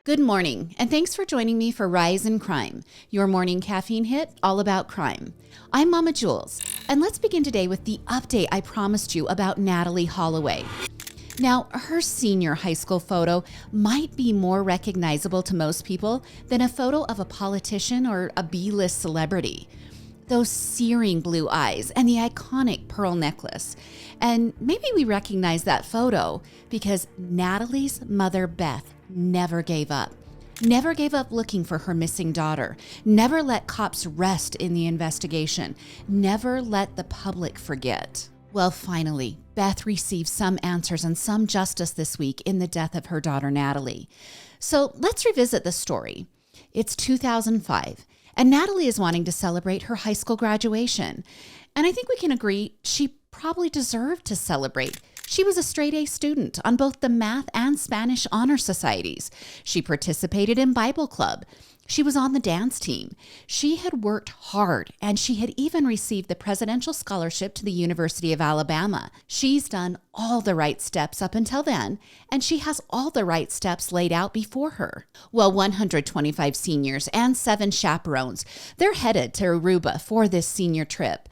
Good morning, and thanks for joining me for Rise in Crime, your morning caffeine hit all about crime. I'm Mama Jules, and let's begin today with the update I promised you about Natalee Holloway. Now, her senior high school photo might be more recognizable to most people than a photo of a politician or a B-list celebrity. Those searing blue eyes and the iconic pearl necklace. And maybe we recognize that photo because Natalee's mother, Beth, never gave up. Never gave up looking for her missing daughter. Never let cops rest in the investigation. Never let the public forget. Well, finally, Beth received some answers and some justice this week in the death of her daughter, Natalee. So let's revisit the story. It's 2005, and Natalee is wanting to celebrate her high school graduation. And I think we can agree she probably deserved to celebrate. She was a straight-A student on both the math and Spanish honor societies. She participated in Bible club. She was on the dance team. She had worked hard, and she had even received the presidential scholarship to the University of Alabama. She's done all the right steps up until then, and she has all the right steps laid out before her. Well, 125 seniors and 7 chaperones, they're headed to Aruba for this senior trip.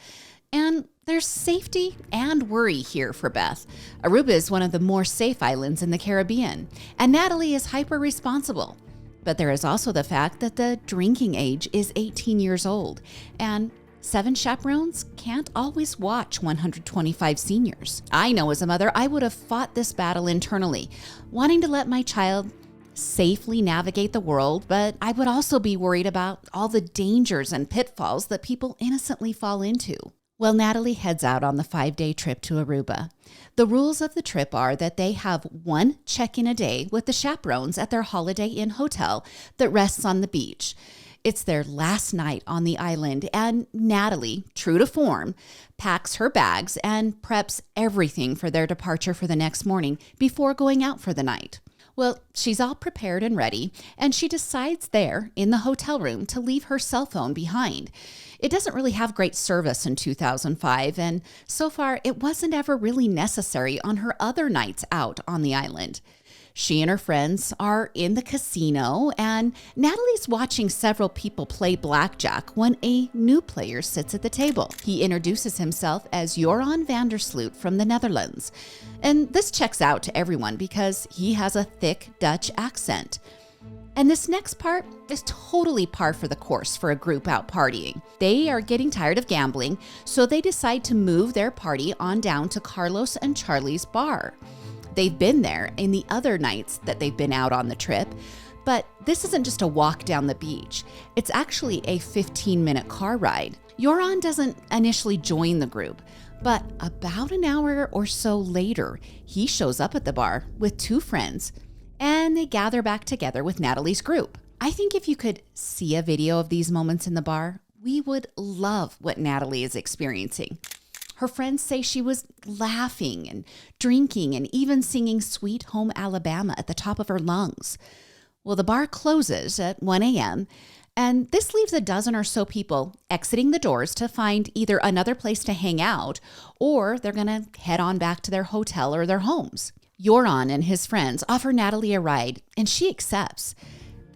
And there's safety and worry here for Beth. Aruba is one of the more safe islands in the Caribbean, and Natalee is hyper-responsible. But there is also the fact that the drinking age is 18 years old, and 7 chaperones can't always watch 125 seniors. I know as a mother, I would have fought this battle internally, wanting to let my child safely navigate the world, but I would also be worried about all the dangers and pitfalls that people innocently fall into. Well, Natalee heads out on the 5-day trip to Aruba. The rules of the trip are that they have 1 check-in a day with the chaperones at their Holiday Inn hotel that rests on the beach. It's their last night on the island, and Natalee, true to form, packs her bags and preps everything for their departure for the next morning before going out for the night. Well, she's all prepared and ready, and she decides there in the hotel room to leave her cell phone behind. It doesn't really have great service in 2005, and so far it wasn't ever really necessary on her other nights out on the island. She and her friends are in the casino, and Natalee's watching several people play blackjack when a new player sits at the table. He introduces himself as Joran van der Sloot from the Netherlands. And this checks out to everyone because he has a thick Dutch accent. And this next part is totally par for the course for a group out partying. They are getting tired of gambling, so they decide to move their party on down to Carlos and Charlie's bar. They've been there in the other nights that they've been out on the trip, but this isn't just a walk down the beach. It's actually a 15-minute car ride. Joran doesn't initially join the group, but about an hour or so later, he shows up at the bar with 2 friends, and they gather back together with Natalee's group. I think if you could see a video of these moments in the bar, we would love what Natalee is experiencing. Her friends say she was laughing and drinking and even singing Sweet Home Alabama at the top of her lungs. Well, the bar closes at 1 a.m., and this leaves a dozen or so people exiting the doors to find either another place to hang out or they're going to head on back to their hotel or their homes. Joran and his friends offer Natalee a ride, and she accepts.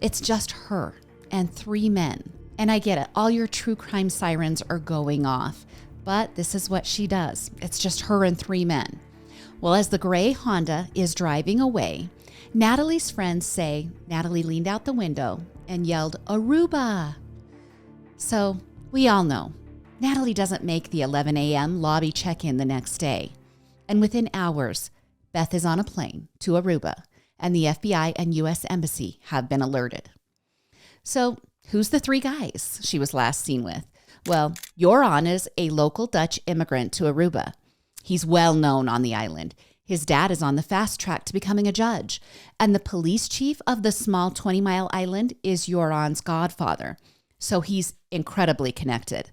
It's just her and 3 men. And I get it, all your true crime sirens are going off. But this is what she does. It's just her and 3 men. Well, as the gray Honda is driving away, Natalee's friends say Natalee leaned out the window and yelled, "Aruba!" So we all know Natalee doesn't make the 11 a.m. lobby check-in the next day. And within hours, Beth is on a plane to Aruba, and the FBI and U.S. Embassy have been alerted. So who's the 3 guys she was last seen with? Well, Joran is a local Dutch immigrant to Aruba. He's well known on the island. His dad is on the fast track to becoming a judge, and the police chief of the small 20-mile island is Joran's godfather. So he's incredibly connected.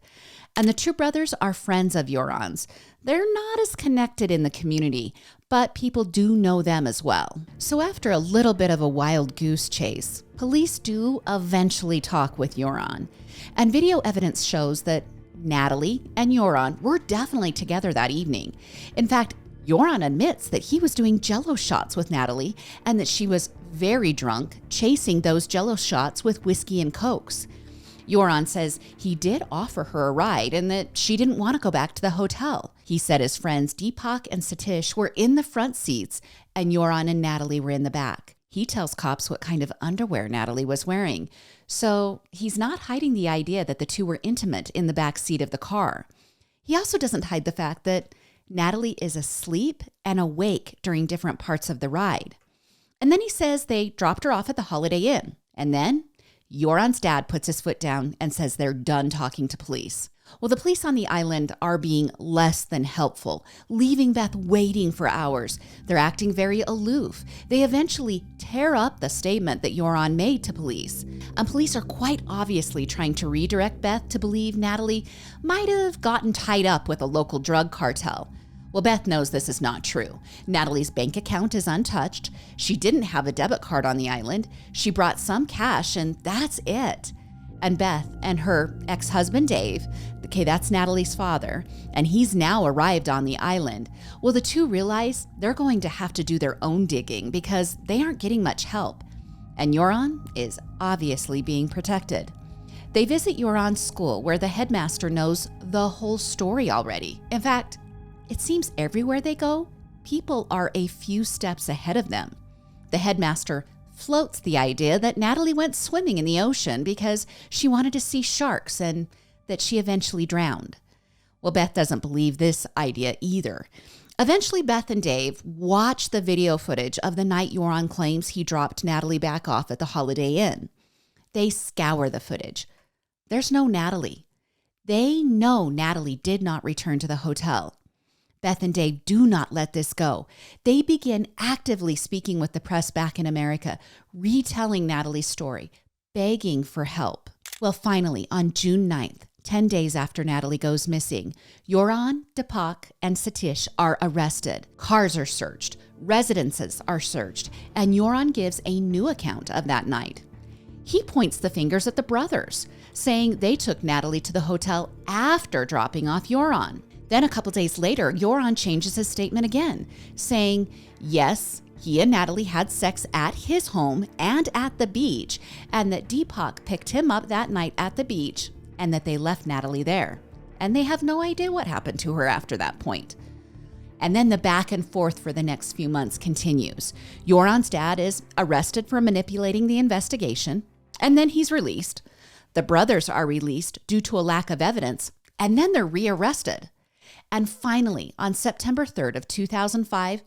And the 2 brothers are friends of Joran's. They're not as connected in the community, but people do know them as well. So after a little bit of a wild goose chase, police do eventually talk with Joran. And video evidence shows that Natalee and Joran were definitely together that evening. In fact, Joran admits that he was doing Jell-O shots with Natalee and that she was very drunk, chasing those Jell-O shots with whiskey and Cokes. Joran says he did offer her a ride and that she didn't want to go back to the hotel. He said his friends Deepak and Satish were in the front seats and Joran and Natalee were in the back. He tells cops what kind of underwear Natalee was wearing, so he's not hiding the idea that the two were intimate in the back seat of the car. He also doesn't hide the fact that Natalee is asleep and awake during different parts of the ride. And then he says they dropped her off at the Holiday Inn. And then Joran's dad puts his foot down and says they're done talking to police. Well, the police on the island are being less than helpful, leaving Beth waiting for hours. They're acting very aloof. They eventually tear up the statement that Joran made to police. And police are quite obviously trying to redirect Beth to believe Natalee might have gotten tied up with a local drug cartel. Well, Beth knows this is not true. Natalee's bank account is untouched. She didn't have a debit card on the island. She brought some cash, and that's it. And Beth and her ex-husband, Dave, okay, that's Natalee's father, and he's now arrived on the island. Well, the two realize they're going to have to do their own digging because they aren't getting much help. And Joran is obviously being protected. They visit Joran's school, where the headmaster knows the whole story already. In fact, it seems everywhere they go, people are a few steps ahead of them. The headmaster floats the idea that Natalee went swimming in the ocean because she wanted to see sharks and that she eventually drowned. Well, Beth doesn't believe this idea either. Eventually, Beth and Dave watch the video footage of the night Joran claims he dropped Natalee back off at the Holiday Inn. They scour the footage. There's no Natalee. They know Natalee did not return to the hotel. Beth and Dave do not let this go. They begin actively speaking with the press back in America, retelling Natalee's story, begging for help. Well, finally, on June 9th, 10 days after Natalee goes missing, Joran, Deepak, and Satish are arrested. Cars are searched, residences are searched, and Joran gives a new account of that night. He points the fingers at the brothers, saying they took Natalee to the hotel after dropping off Joran. Then a couple days later, Joran changes his statement again, saying, yes, he and Natalee had sex at his home and at the beach, and that Deepak picked him up that night at the beach, and that they left Natalee there. And they have no idea what happened to her after that point. And then the back and forth for the next few months continues. Joran's dad is arrested for manipulating the investigation, and then he's released. The brothers are released due to a lack of evidence, and then they're rearrested. And finally, on September 3rd of 2005,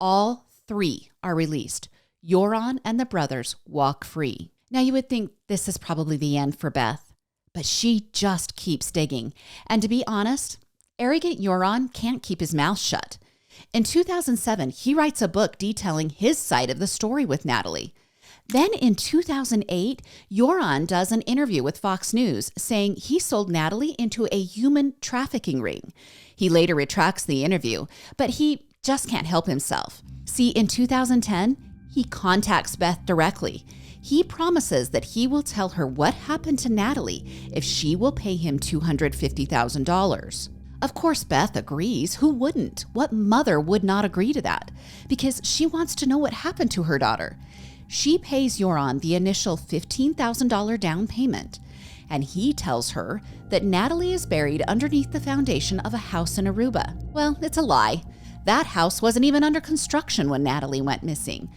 all three are released. Joran and the brothers walk free. Now, you would think this is probably the end for Beth, but she just keeps digging. And to be honest, arrogant Joran can't keep his mouth shut. In 2007, he writes a book detailing his side of the story with Natalee. Then in 2008, Joran does an interview with Fox News saying he sold Natalee into a human trafficking ring. He later retracts the interview, but he just can't help himself. See, in 2010, he contacts Beth directly. He promises that he will tell her what happened to Natalee if she will pay him $250,000. Of course, Beth agrees. Who wouldn't? What mother would not agree to that? Because she wants to know what happened to her daughter. She pays Joran the initial $15,000 down payment, and he tells her that Natalee is buried underneath the foundation of a house in Aruba. Well, it's a lie. That house wasn't even under construction when Natalee went missing.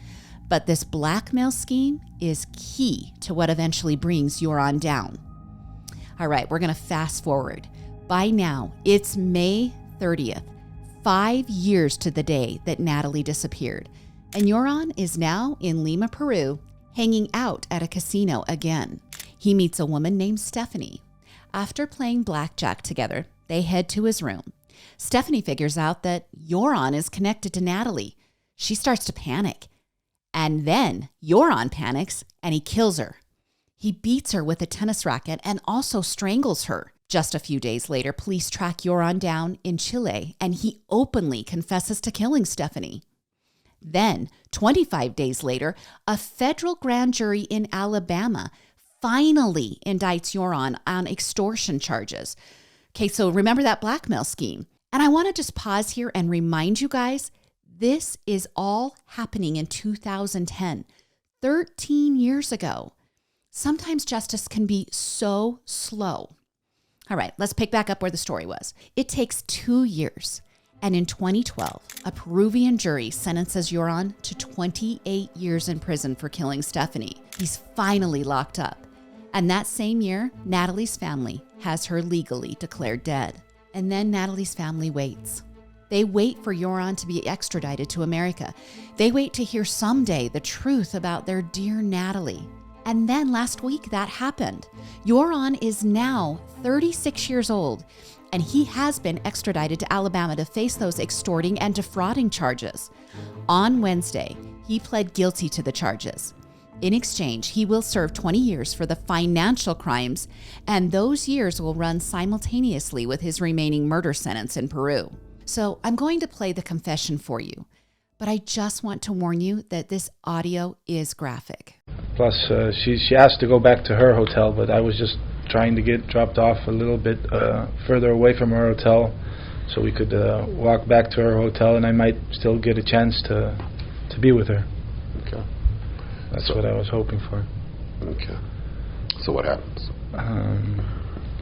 But this blackmail scheme is key to what eventually brings Joran down. All right, we're going to fast forward. By now, it's May 30th, 5 years to the day that Natalee disappeared. And Joran is now in Lima, Peru, hanging out at a casino again. He meets a woman named Stephanie. After playing blackjack together, they head to his room. Stephanie figures out that Joran is connected to Natalee. She starts to panic. And then Joran panics and he kills her. He beats her with a tennis racket and also strangles her. Just a few days later, police track Joran down in Chile, and he openly confesses to killing Stephanie. Then, 25 days later, a federal grand jury in Alabama finally indicts Joran on extortion charges. Okay, so remember that blackmail scheme. And I want to just pause here and remind you guys, this is all happening in 2010, 13 years ago. Sometimes justice can be so slow. All right, let's pick back up where the story was. It takes 2 years. And in 2012, a Peruvian jury sentences Joran to 28 years in prison for killing Stephanie. He's finally locked up. And that same year, Natalee's family has her legally declared dead. And then Natalee's family waits. They wait for Joran to be extradited to America. They wait to hear someday the truth about their dear Natalee. And then last week that happened. Joran is now 36 years old, and he has been extradited to Alabama to face those extorting and defrauding charges. On Wednesday, he pled guilty to the charges. In exchange, he will serve 20 years for the financial crimes, and those years will run simultaneously with his remaining murder sentence in Peru. So I'm going to play the confession for you, but I just want to warn you that this audio is graphic. Plus, she asked to go back to her hotel, but I was just trying to get dropped off a little bit further away from her hotel so we could walk back to her hotel, and I might still get a chance to be with her. Okay. That's what I was hoping for. Okay. So what happens?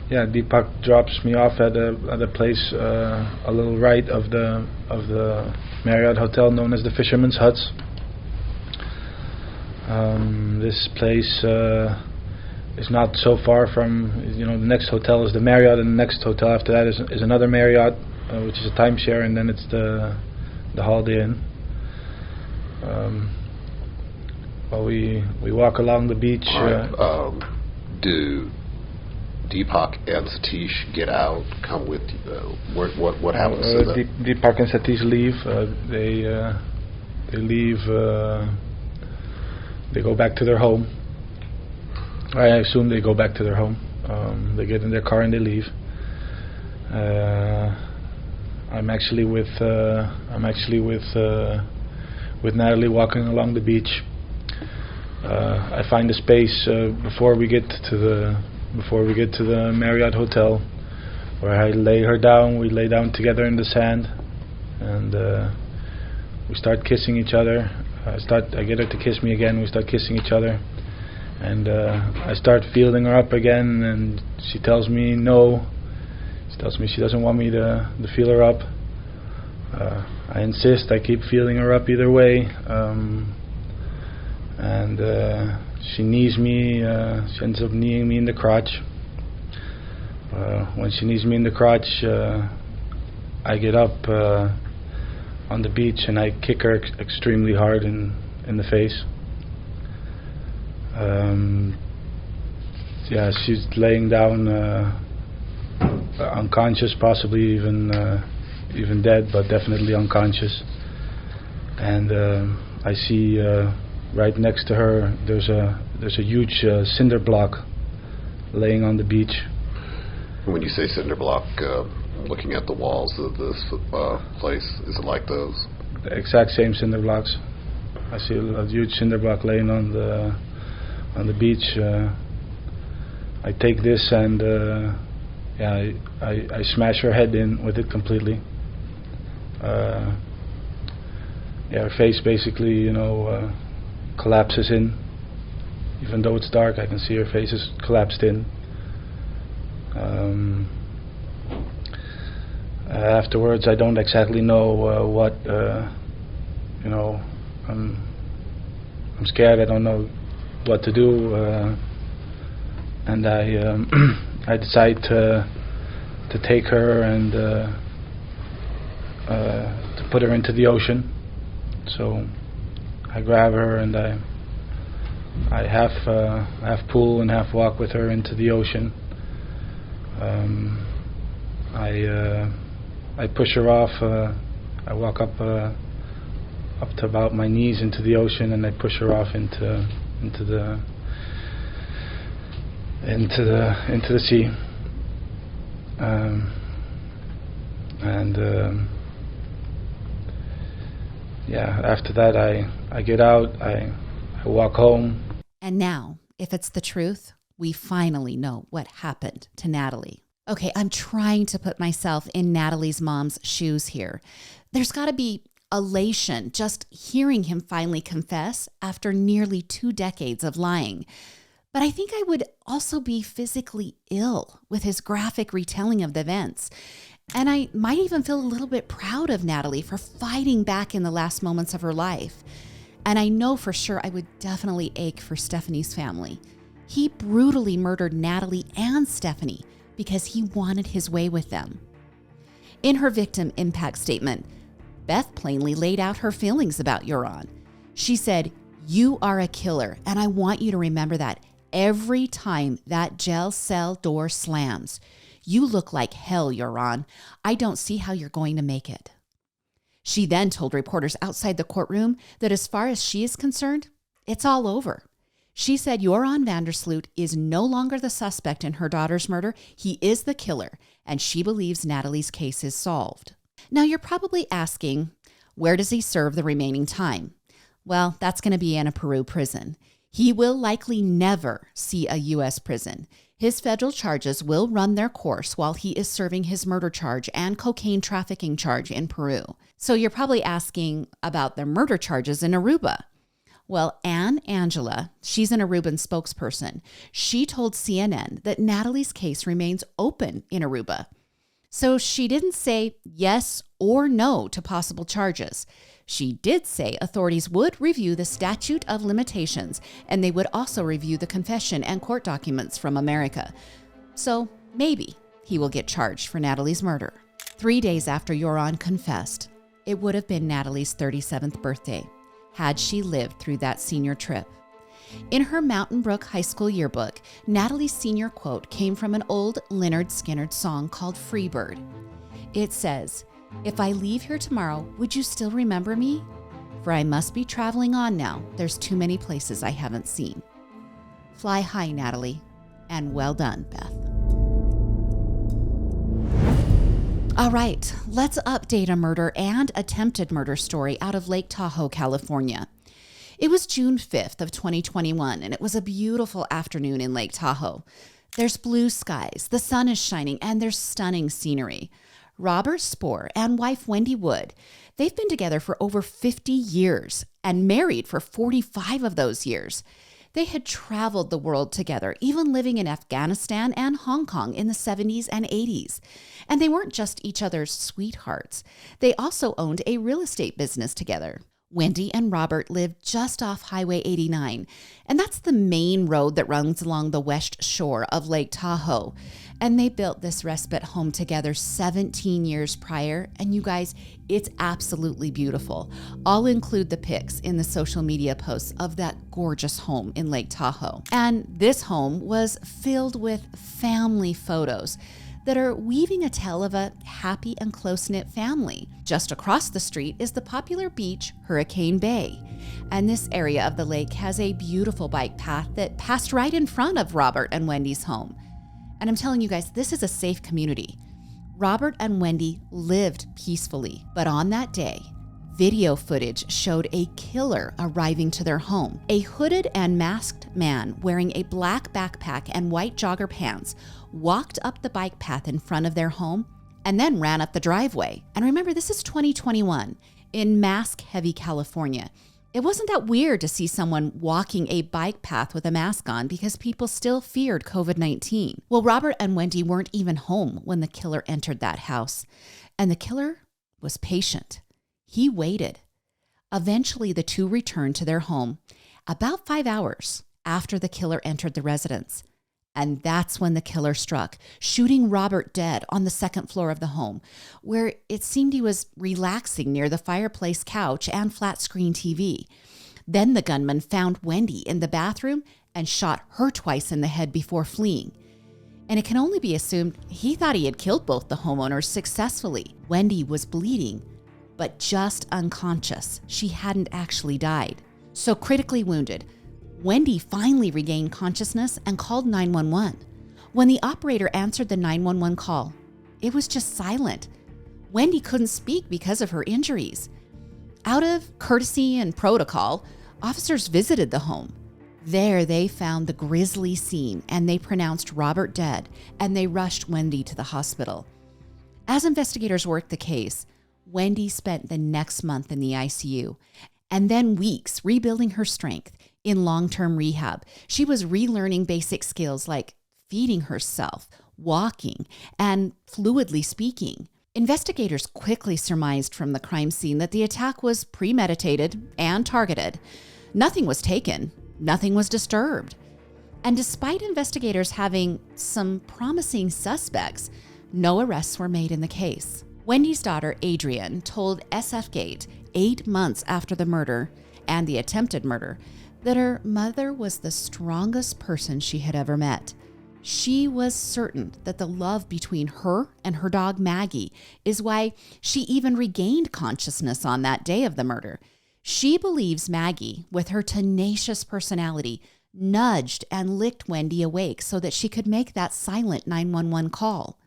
Deepak drops me off at a place a little right of the Marriott Hotel known as the Fisherman's Huts. This place is not so far from, the next hotel is the Marriott, and the next hotel after that is another Marriott, which is a timeshare, and then it's the Holiday Inn. We walk along the beach. Do Deepak and Satish get out? Come with what happens to them? Deepak and Satish leave. They leave. They go back to their home. I assume they go back to their home. They get in their car and they leave. I'm actually with Natalee walking along the beach. I find a space before we get to the Marriott Hotel, where I lay her down. We lay down together in the sand, and we start kissing each other. I get her to kiss me again. We start kissing each other, and I start feeling her up again, and she tells me no. She tells me she doesn't want me to feel her up. I insist. I keep feeling her up either way, and she knees me. She ends up kneeing me in the crotch. When she knees me in the crotch, I get up on the beach and I kick her extremely hard in the face. She's laying down unconscious, possibly even dead, but definitely unconscious. And I see right next to her there's a huge cinder block laying on the beach. When you say cinder block, looking at the walls of this place, is it like those? The exact same cinder blocks. I see a huge cinder block laying on the beach. I take this and I smash her head in with it completely. Her face basically, collapses in. Even though it's dark, I can see her face is collapsed in. Afterwards, I don't exactly know what. I'm scared. I don't know what to do, and I decide to take her and to put her into the ocean. So I grab her and I half pull and half walk with her into the ocean. I push her off. I walk up to about my knees into the ocean, and I push her off into the sea. After that, I get out. I walk home. And now, if it's the truth, we finally know what happened to Natalee. Okay, I'm trying to put myself in Natalee's mom's shoes here. There's got to be elation just hearing him finally confess after nearly 2 decades of lying. But I think I would also be physically ill with his graphic retelling of the events. And I might even feel a little bit proud of Natalee for fighting back in the last moments of her life. And I know for sure I would definitely ache for Stephanie's family. He brutally murdered Natalee and Stephanie because he wanted his way with them. In her victim impact statement, Beth plainly laid out her feelings about Euron. She said, "You are a killer, and I want you to remember that every time that jail cell door slams. You look like hell, Euron. I don't see how you're going to make it." She then told reporters outside the courtroom that as far as she is concerned, it's all over. She said Joran Vandersloot is no longer the suspect in her daughter's murder. He is the killer, and she believes Natalee's case is solved. Now, you're probably asking, where does he serve the remaining time? Well, that's going to be in a Peru prison. He will likely never see a U.S. prison. His federal charges will run their course while he is serving his murder charge and cocaine trafficking charge in Peru. So you're probably asking about the murder charges in Aruba. Well, Anne Angela, she's an Aruban spokesperson. She told CNN that Natalee's case remains open in Aruba. So she didn't say yes or no to possible charges. She did say authorities would review the statute of limitations, and they would also review the confession and court documents from America. So maybe he will get charged for Natalee's murder. 3 days after Joran confessed, it would have been Natalee's 37th birthday, had she lived through that senior trip. In her Mountain Brook High School yearbook, Natalee's senior quote came from an old Lynyrd Skynyrd song called Freebird. It says, "If I leave here tomorrow, would you still remember me? For I must be traveling on now. There's too many places I haven't seen." Fly high, Natalee, and well done, Beth. All right, let's update a murder and attempted murder story out of Lake Tahoe, California. It was June 5th of 2021, and it was a beautiful afternoon in Lake Tahoe. There's blue skies, the sun is shining, and there's stunning scenery. Robert Spohr and wife Wendy Wood, they've been together for over 50 years and married for 45 of those years. They had traveled the world together, even living in Afghanistan and Hong Kong in the 70s and 80s. And they weren't just each other's sweethearts. They also owned a real estate business together. Wendy and Robert lived just off Highway 89, and that's the main road that runs along the west shore of Lake Tahoe. And they built this respite home together 17 years prior, and you guys, it's absolutely beautiful. I'll include the pics in the social media posts of that gorgeous home in Lake Tahoe. And this home was filled with family photos that are weaving a tale of a happy and close-knit family. Just across the street is the popular beach, Hurricane Bay. And this area of the lake has a beautiful bike path that passed right in front of Robert and Wendy's home. And I'm telling you guys, this is a safe community. Robert and Wendy lived peacefully, but on that day, video footage showed a killer arriving to their home. A hooded and masked man wearing a black backpack and white jogger pants walked up the bike path in front of their home and then ran up the driveway. And remember, this is 2021 in mask-heavy California. It wasn't that weird to see someone walking a bike path with a mask on because people still feared COVID-19. Well, Robert and Wendy weren't even home when the killer entered that house, and the killer was patient. He waited. Eventually, the two returned to their home about 5 hours after the killer entered the residence. And that's when the killer struck, shooting Robert dead on the second floor of the home, where it seemed he was relaxing near the fireplace couch and flat screen TV. Then the gunman found Wendy in the bathroom and shot her twice in the head before fleeing. And it can only be assumed he thought he had killed both the homeowners successfully. Wendy was bleeding, but just unconscious. She hadn't actually died. So critically wounded, Wendy finally regained consciousness and called 911. When the operator answered the 911 call, it was just silent. Wendy couldn't speak because of her injuries. Out of courtesy and protocol, officers visited the home. There they found the grisly scene, and they pronounced Robert dead, and they rushed Wendy to the hospital. As investigators worked the case, Wendy spent the next month in the ICU, and then weeks rebuilding her strength in long-term rehab. She was relearning basic skills like feeding herself, walking, and fluidly speaking. Investigators quickly surmised from the crime scene that the attack was premeditated and targeted. Nothing was taken. Nothing was disturbed. And despite investigators having some promising suspects, no arrests were made in the case. Wendy's daughter, Adrienne, told SF Gate 8 months after the murder and the attempted murder that her mother was the strongest person she had ever met. She was certain that the love between her and her dog Maggie is why she even regained consciousness on that day of the murder. She believes Maggie, with her tenacious personality, nudged and licked Wendy awake so that she could make that silent 911 call.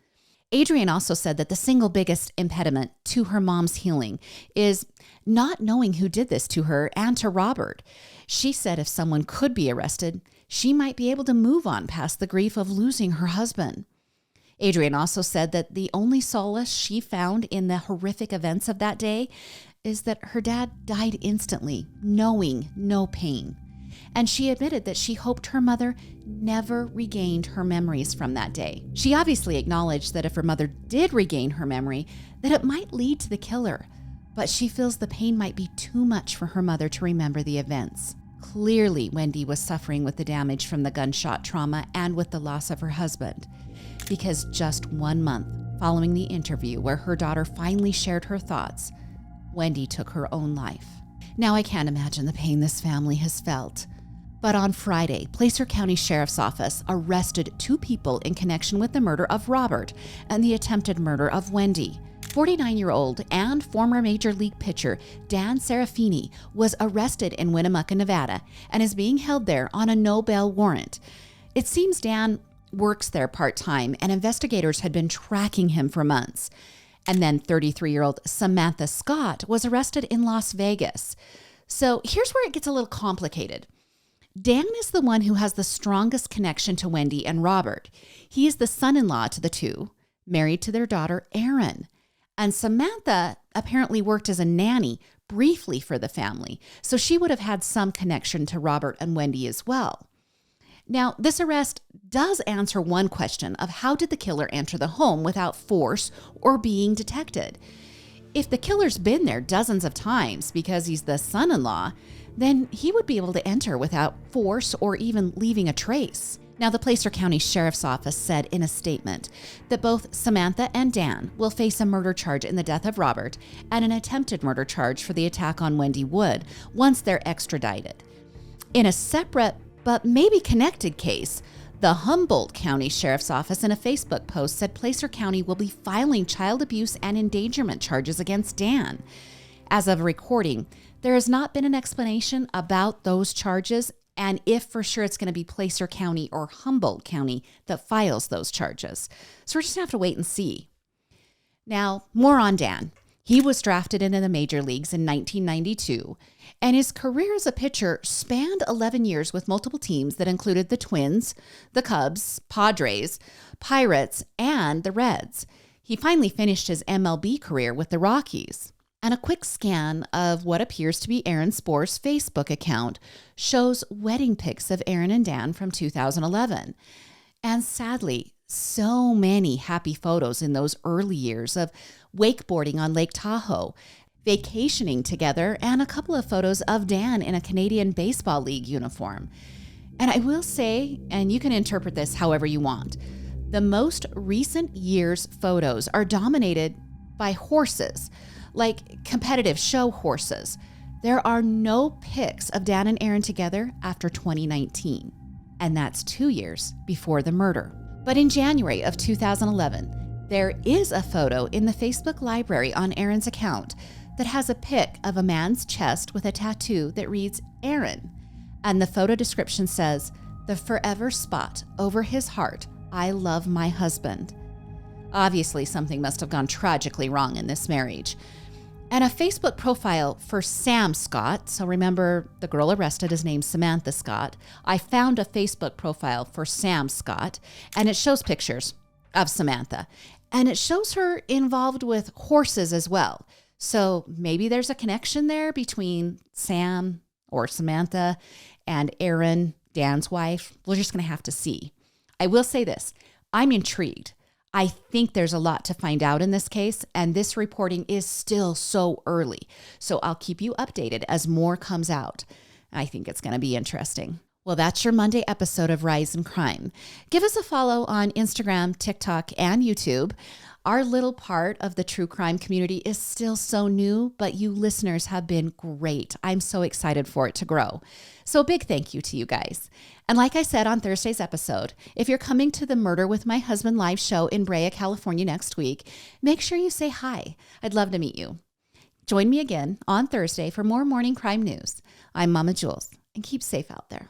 Adrienne also said that the single biggest impediment to her mom's healing is not knowing who did this to her and to Robert. She said if someone could be arrested, she might be able to move on past the grief of losing her husband. Adrienne also said that the only solace she found in the horrific events of that day is that her dad died instantly, knowing no pain. And she admitted that she hoped her mother never regained her memories from that day. She obviously acknowledged that if her mother did regain her memory, that it might lead to the killer, but she feels the pain might be too much for her mother to remember the events. Clearly, Wendy was suffering with the damage from the gunshot trauma and with the loss of her husband, because just 1 month following the interview where her daughter finally shared her thoughts, Wendy took her own life. Now, I can't imagine the pain this family has felt. But on Friday, Placer County Sheriff's Office arrested 2 people in connection with the murder of Robert and the attempted murder of Wendy. 49-year-old and former Major League pitcher Dan Serafini was arrested in Winnemucca, Nevada, and is being held there on a no-bail warrant. It seems Dan works there part-time, and investigators had been tracking him for months. And then 33-year-old Samantha Scott was arrested in Las Vegas. So here's where it gets a little complicated. Dan is the one who has the strongest connection to Wendy and Robert. He is the son-in-law to the two, married to their daughter, Erin. And Samantha apparently worked as a nanny briefly for the family, so she would have had some connection to Robert and Wendy as well. Now, this arrest does answer one question of how did the killer enter the home without force or being detected? If the killer's been there dozens of times because he's the son-in-law, then he would be able to enter without force or even leaving a trace. Now, the Placer County Sheriff's Office said in a statement that both Samantha and Dan will face a murder charge in the death of Robert and an attempted murder charge for the attack on Wendy Wood once they're extradited. In a separate but maybe connected case, the Humboldt County Sheriff's Office in a Facebook post said Placer County will be filing child abuse and endangerment charges against Dan. As of recording, there has not been an explanation about those charges and if for sure it's going to be Placer County or Humboldt County that files those charges. So we're just going to have to wait and see. Now, more on Dan. He was drafted into the major leagues in 1992, and his career as a pitcher spanned 11 years with multiple teams that included the Twins, the Cubs, Padres, Pirates, and the Reds. He finally finished his MLB career with the Rockies. And a quick scan of what appears to be Aaron Spore's Facebook account shows wedding pics of Aaron and Dan from 2011. And sadly, so many happy photos in those early years of wakeboarding on Lake Tahoe, vacationing together, and a couple of photos of Dan in a Canadian Baseball League uniform. And I will say, and you can interpret this however you want, the most recent year's photos are dominated by horses, like competitive show horses. There are no pics of Dan and Aaron together after 2019, and that's 2 years before the murder. But in January of 2011, there is a photo in the Facebook library on Aaron's account that has a pic of a man's chest with a tattoo that reads Aaron, and the photo description says, "The forever spot over his heart, I love my husband." Obviously, something must have gone tragically wrong in this marriage. and a Facebook profile for Sam Scott. So remember, the girl arrested is named Samantha Scott. I found a Facebook profile for Sam Scott, and it shows pictures of Samantha. And it shows her involved with horses as well. So maybe there's a connection there between Sam or Samantha and Erin, Dan's wife. We're just going to have to see. I will say this. I'm intrigued. I think there's a lot to find out in this case, and this reporting is still so early. So I'll keep you updated as more comes out. I think it's going to be interesting. Well, that's your Monday episode of Rise in Crime. Give us a follow on Instagram, TikTok, and YouTube. Our little part of the true crime community is still so new, but you listeners have been great. I'm so excited for it to grow. So a big thank you to you guys. And like I said on Thursday's episode, if you're coming to the Murder with My Husband live show in Brea, California next week, make sure you say hi. I'd love to meet you. Join me again on Thursday for more morning crime news. I'm Mama Jules, and keep safe out there.